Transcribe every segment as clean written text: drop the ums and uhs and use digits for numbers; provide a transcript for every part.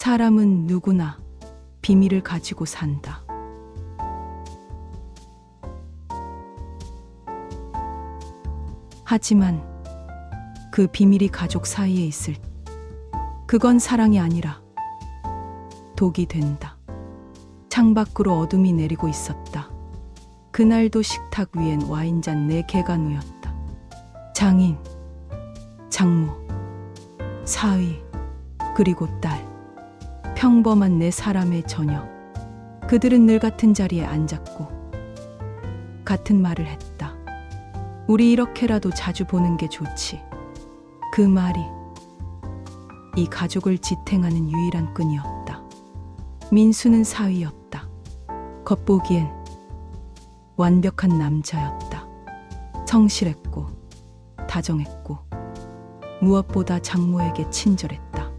사람은 누구나 비밀을 가지고 산다. 하지만 그 비밀이 가족 사이에 있을 때 그건 사랑이 아니라 독이 된다. 창밖으로 어둠이 내리고 있었다. 그날도 식탁 위엔 와인잔 4개가 놓였다. 장인, 장모, 사위, 그리고 딸. 평범한 4사람의 저녁. 그들은 늘 같은 자리에 앉았고 같은 말을 했다. 우리 이렇게라도 자주 보는 게 좋지. 그 말이 이 가족을 지탱하는 유일한 끈이었다. 민수는 사위였다. 겉보기엔 완벽한 남자였다. 성실했고 다정했고 무엇보다 장모에게 친절했다.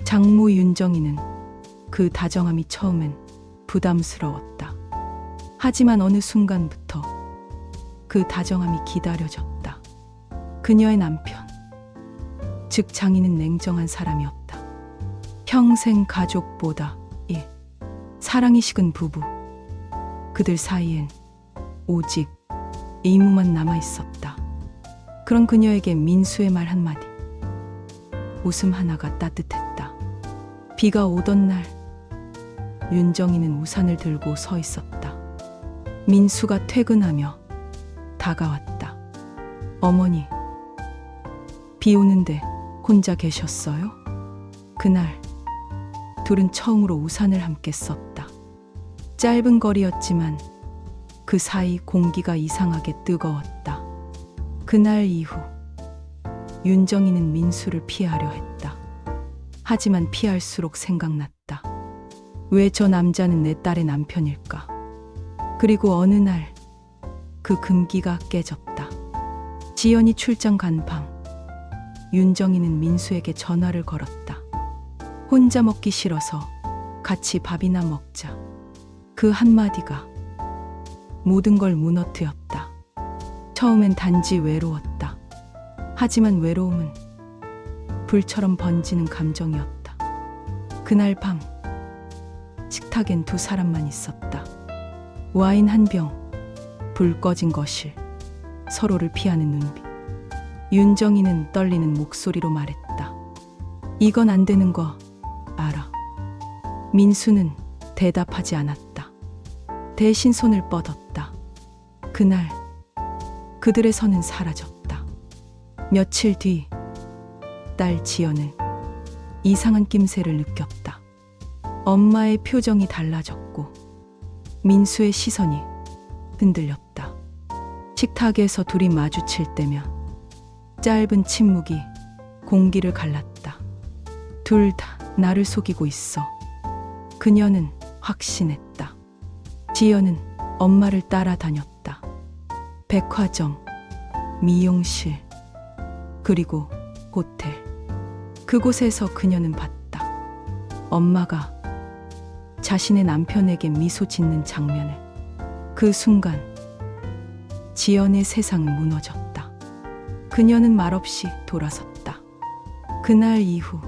장모 윤정이는 그 다정함이 처음엔 부담스러웠다. 하지만 어느 순간부터 그 다정함이 기다려졌다. 그녀의 남편, 즉 장인은 냉정한 사람이었다. 평생 가족보다 사랑이 식은 부부. 그들 사이엔 오직 의무만 남아있었다. 그런 그녀에게 민수의 말 한마디, 웃음 하나가 따뜻했다. 비가 오던 날 윤정이는 우산을 들고 서 있었다. 민수가 퇴근하며 다가왔다. 어머니, 비 오는데 혼자 계셨어요? 그날 둘은 처음으로 우산을 함께 썼다. 짧은 거리였지만 그 사이 공기가 이상하게 뜨거웠다. 그날 이후 윤정이는 민수를 피하려 했다. 하지만 피할수록 생각났다. 왜 저 남자는 내 딸의 남편일까? 그리고 어느 날 그 금기가 깨졌다. 지연이 출장 간 밤, 윤정이는 민수에게 전화를 걸었다. 혼자 먹기 싫어서 같이 밥이나 먹자. 그 한마디가 모든 걸 무너뜨렸다. 처음엔 단지 외로웠다. 하지만 외로움은 불처럼 번지는 감정이었다. 그날 밤 식탁엔 2사람만 있었다. 와인 한 병, 불 꺼진 거실, 서로를 피하는 눈빛. 윤정이는 떨리는 목소리로 말했다. 이건 안 되는 거 알아. 민수는 대답하지 않았다. 대신 손을 뻗었다. 그날 그들의 선은 사라졌다. 며칠 뒤 딸 지연은 이상한 낌새를 느꼈다. 엄마의 표정이 달라졌고 민수의 시선이 흔들렸다. 식탁에서 둘이 마주칠 때면 짧은 침묵이 공기를 갈랐다. 둘 다 나를 속이고 있어. 그녀는 확신했다. 지연은 엄마를 따라다녔다. 백화점, 미용실, 그리고 호텔. 그곳에서 그녀는 봤다. 엄마가 자신의 남편에게 미소 짓는 장면을. 그 순간 지연의 세상은 무너졌다. 그녀는 말없이 돌아섰다. 그날 이후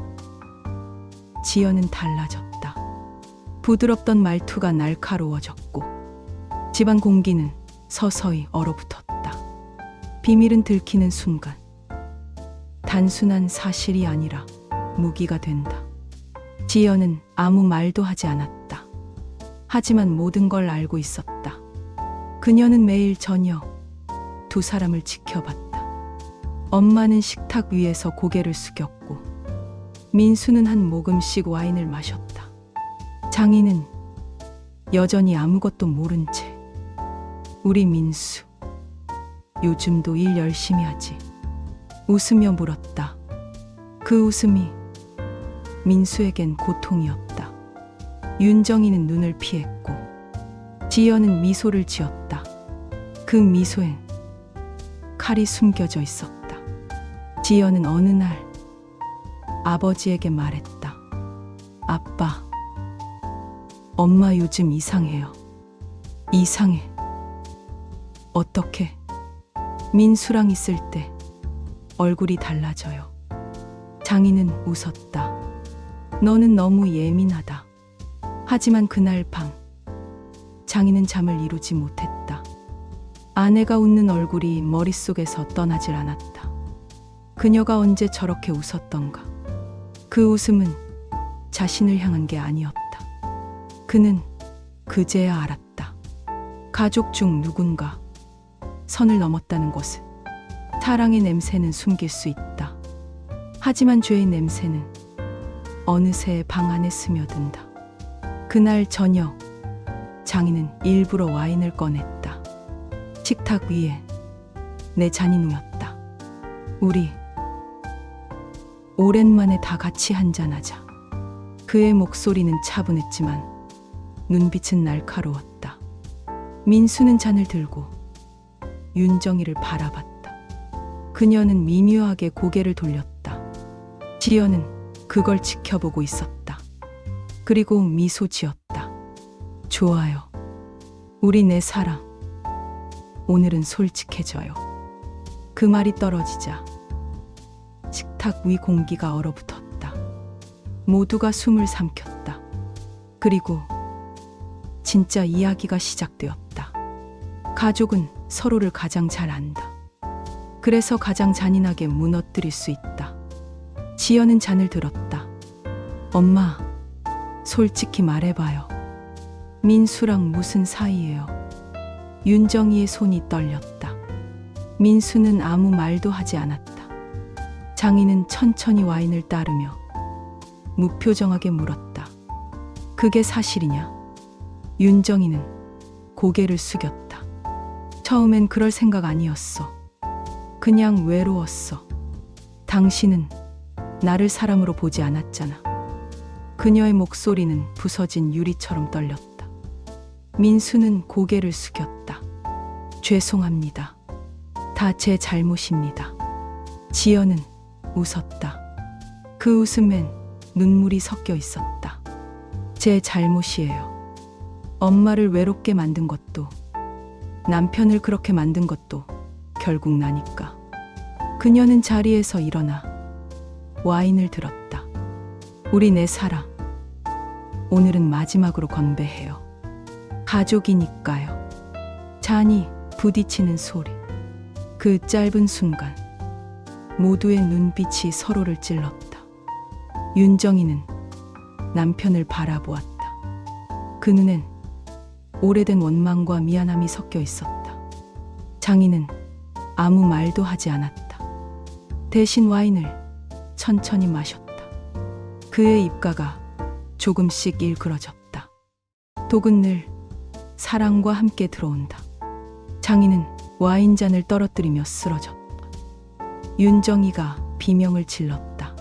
지연은 달라졌다. 부드럽던 말투가 날카로워졌고 집안 공기는 서서히 얼어붙었다. 비밀은 들키는 순간 단순한 사실이 아니라 무기가 된다. 지연은 아무 말도 하지 않았다. 하지만 모든 걸 알고 있었다. 그녀는 매일 저녁 2사람을 지켜봤다. 엄마는 식탁 위에서 고개를 숙였고 민수는 한 모금씩 와인을 마셨다. 장인은 여전히 아무것도 모른 채 우리 민수 요즘도 일 열심히 하지? 웃으며 물었다. 그 웃음이 민수에겐 고통이었다. 윤정이는 눈을 피했고 지연은 미소를 지었다. 그 미소엔 칼이 숨겨져 있었다. 지연은 어느 날 아버지에게 말했다. 아빠, 엄마 요즘 이상해요. 이상해. 어떻게? 민수랑 있을 때 얼굴이 달라져요. 장인은 웃었다. 너는 너무 예민하다. 하지만 그날 밤 장인은 잠을 이루지 못했다. 아내가 웃는 얼굴이 머릿속에서 떠나질 않았다. 그녀가 언제 저렇게 웃었던가. 그 웃음은 자신을 향한 게 아니었다. 그는 그제야 알았다. 가족 중 누군가 선을 넘었다는 것을. 사랑의 냄새는 숨길 수 있다. 하지만 죄의 냄새는 어느새 방 안에 스며든다. 그날 저녁 장인은 일부러 와인을 꺼냈다. 식탁 위에 내 잔이 놓였다. 우리 오랜만에 다 같이 한잔하자. 그의 목소리는 차분했지만 눈빛은 날카로웠다. 민수는 잔을 들고 윤정이를 바라봤다. 그녀는 미묘하게 고개를 돌렸다. 지연은 그걸 지켜보고 있었다. 그리고 미소 지었다. 좋아요. 우리 내 사랑. 오늘은 솔직해져요. 그 말이 떨어지자 식탁 위 공기가 얼어붙었다. 모두가 숨을 삼켰다. 그리고 진짜 이야기가 시작되었다. 가족은 서로를 가장 잘 안다. 그래서 가장 잔인하게 무너뜨릴 수 있다. 지연은 잔을 들었다. 엄마, 솔직히 말해봐요. 민수랑 무슨 사이예요? 윤정이의 손이 떨렸다. 민수는 아무 말도 하지 않았다. 장인은 천천히 와인을 따르며 무표정하게 물었다. 그게 사실이냐? 윤정이는 고개를 숙였다. 처음엔 그럴 생각 아니었어. 그냥 외로웠어. 당신은 나를 사람으로 보지 않았잖아. 그녀의 목소리는 부서진 유리처럼 떨렸다. 민수는 고개를 숙였다. 죄송합니다. 다 제 잘못입니다. 지연은 웃었다. 그 웃음엔 눈물이 섞여 있었다. 제 잘못이에요. 엄마를 외롭게 만든 것도, 남편을 그렇게 만든 것도 결국 나니까. 그녀는 자리에서 일어나 와인을 들었다. 우리 내 사랑. 오늘은 마지막으로 건배해요. 가족이니까요. 잔이 부딪히는 소리. 그 짧은 순간 모두의 눈빛이 서로를 찔렀다. 윤정이는 남편을 바라보았다. 그 눈엔 오래된 원망과 미안함이 섞여 있었다. 장인은 아무 말도 하지 않았다. 대신 와인을 천천히 마셨다. 그의 입가가 조금씩 일그러졌다. 독은 늘 사랑과 함께 들어온다. 장인은 와인잔을 떨어뜨리며 쓰러졌다. 윤정이가 비명을 질렀다.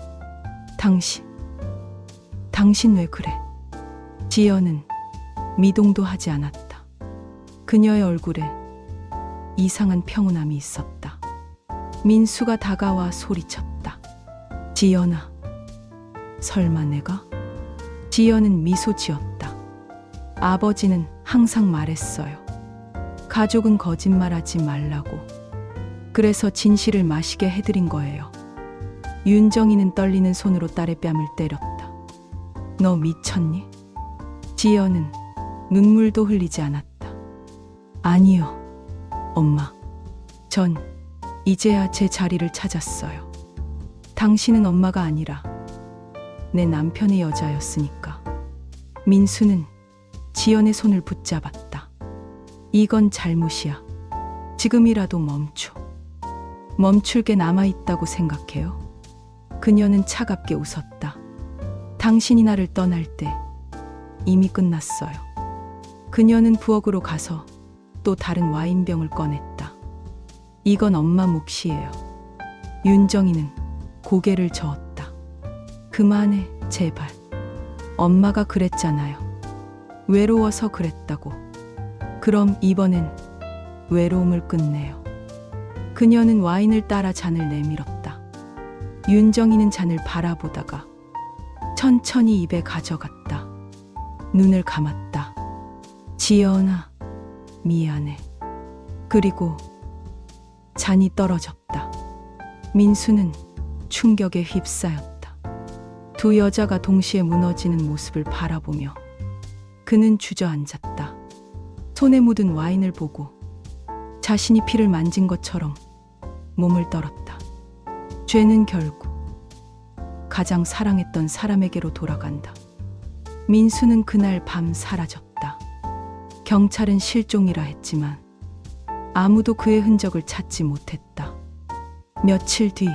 당신 왜 그래? 지연은 미동도 하지 않았다. 그녀의 얼굴에 이상한 평온함이 있었다. 민수가 다가와 소리쳤다. 지연아, 설마 내가? 지연은 미소 지었다. 아버지는 항상 말했어요. 가족은 거짓말하지 말라고. 그래서 진실을 마시게 해드린 거예요. 윤정이는 떨리는 손으로 딸의 뺨을 때렸다. 너 미쳤니? 지연은 눈물도 흘리지 않았다. 아니요, 엄마. 전 이제야 제 자리를 찾았어요. 당신은 엄마가 아니라 내 남편의 여자였으니까. 민수는 지연의 손을 붙잡았다. 이건 잘못이야. 지금이라도 멈춰. 멈출 게 남아있다고 생각해요? 그녀는 차갑게 웃었다. 당신이 나를 떠날 때 이미 끝났어요. 그녀는 부엌으로 가서 또 다른 와인병을 꺼냈다. 이건 엄마 몫이에요. 윤정이는 고개를 저었다. 그만해, 제발. 엄마가 그랬잖아요. 외로워서 그랬다고. 그럼 이번엔 외로움을 끝내요. 그녀는 와인을 따라 잔을 내밀었다. 윤정이는 잔을 바라보다가 천천히 입에 가져갔다. 눈을 감았다. 지연아, 미안해. 그리고 잔이 떨어졌다. 민수는 충격에 휩싸였다. 두 여자가 동시에 무너지는 모습을 바라보며 그는 주저앉았다. 손에 묻은 와인을 보고 자신이 피를 만진 것처럼 몸을 떨었다. 죄는 결국 가장 사랑했던 사람에게로 돌아간다. 민수는 그날 밤 사라졌다. 경찰은 실종이라 했지만 아무도 그의 흔적을 찾지 못했다. 며칠 뒤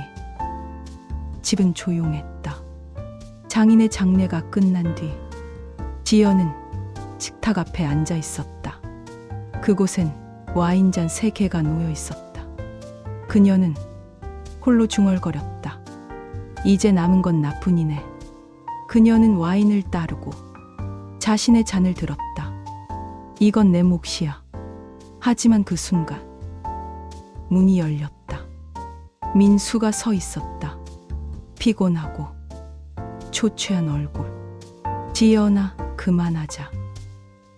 집은 조용했다. 장인의 장례가 끝난 뒤 지연은 식탁 앞에 앉아 있었다. 그곳엔 와인잔 3개가 놓여 있었다. 그녀는 홀로 중얼거렸다. 이제 남은 건 나뿐이네. 그녀는 와인을 따르고 자신의 잔을 들었다. 이건 내 몫이야. 하지만 그 순간 문이 열렸다. 민수가 서 있었다. 피곤하고 초췌한 얼굴. 지연아, 그만하자.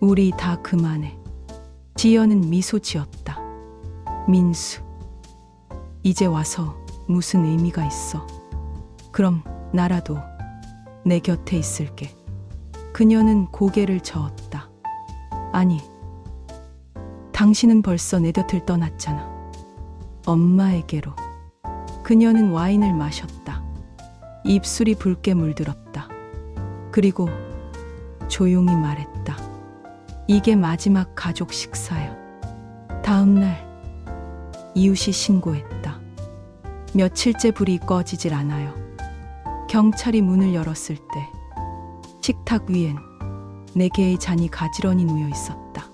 우리 다 그만해. 지연은 미소 지었다. 민수, 이제 와서 무슨 의미가 있어? 그럼 나라도 내 곁에 있을게. 그녀는 고개를 저었다. 아니, 당신은 벌써 내 곁을 떠났잖아. 엄마에게로. 그녀는 와인을 마셨다. 입술이 붉게 물들었다. 그리고 조용히 말했다. 이게 마지막 가족 식사야. 다음 날 이웃이 신고했다. 며칠째 불이 꺼지질 않아요. 경찰이 문을 열었을 때 식탁 위엔 4개의 잔이 가지런히 놓여 있었다.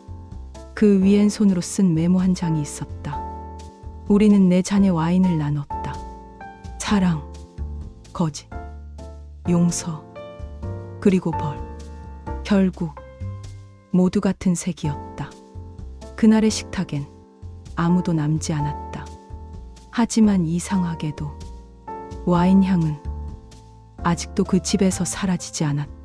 그 위엔 손으로 쓴 메모 한 장이 있었다. 우리는 내 잔에 와인을 나눴다. 사랑, 거짓, 용서, 그리고 벌. 결국 모두 같은 색이었다. 그날의 식탁엔 아무도 남지 않았다. 하지만 이상하게도 와인 향은 아직도 그 집에서 사라지지 않았다.